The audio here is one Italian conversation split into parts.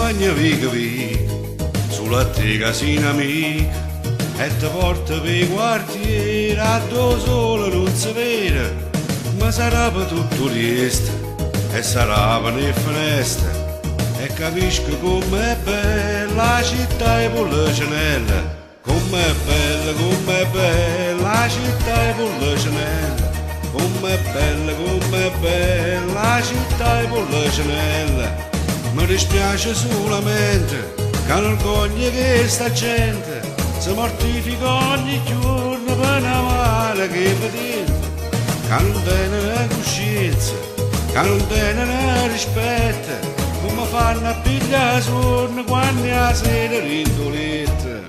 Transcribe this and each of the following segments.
campagna viga sulla te casina amica, e te porta per i quartieri, a due sole non si vede, ma sarà per tutto resto, e sarà per le finestre, e capisco com'è bella la città e per le cenelle, com'è bella la città e per le cenelle, com'è bella la città e per le cenelle. Mi dispiace solamente che non coglie che sta gente si mortifica ogni giorno per una male che vedete, che non tiene coscienza, che non tiene rispetto, come fanno a pigliare sonno quando la sera rindoletta,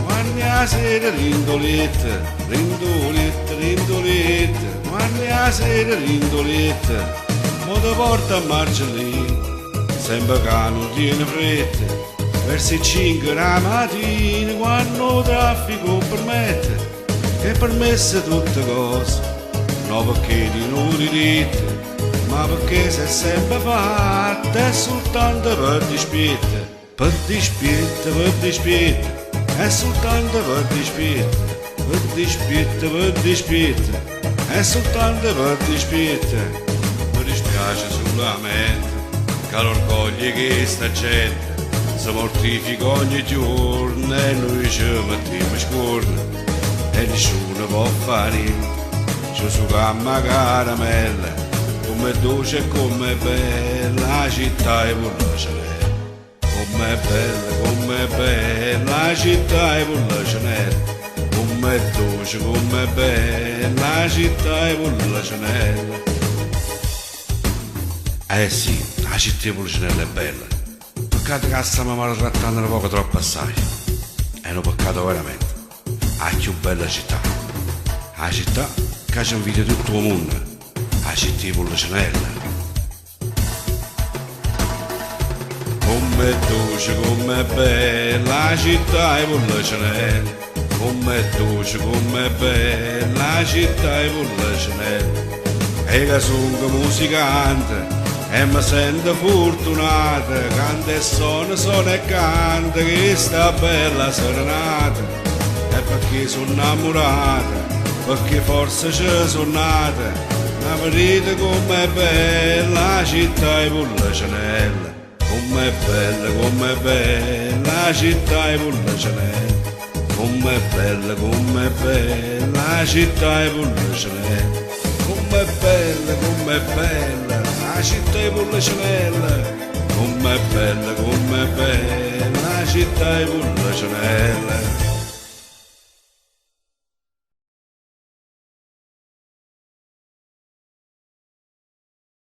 quando la sera rindoletta, quando la sera rindoletta, mo te porta a Marcellino, sembra che non tiene fretta, verso le 5 la mattina quando il traffico permette, che permesse tutte cose, no perché di non diritti, ma perché se è sempre fatta è soltanto per dispietta, è soltanto per dispietta, è soltanto per dispietta. Mi dispiace solamente che l'orgoglio che sta gente si mortifica ogni giorno e noi ci mettiamo scorno e nessuno può fare niente, ci su gamma caramella, come dolce e come bella la città e per la cenella, come bella la città e per la cenella, come dolce, come bella la città e per la cenella. Eh sì, la città di Pulcinella è bella. Peccato che stiamo maltrattando poco troppo assai. È un peccato veramente. La più bella città. La città che ci invidia tutto il mondo. La città di Pulcinella. Come dolce, come bella la città di Pulcinella. Come dolce, come bella la città di Pulcinella. E che sono musicante e mi sento fortunata, canta e suona e canta che sta bella serenata, e perché sono innamorata, perché forse ci sono nata, ma vedete com'è bella la città di Pulcinella, com'è bella la città di Pulcinella, com'è bella la città di Pulcinella, com'è bella la città di Pulcinella, com'è bella la città di Pulcinella.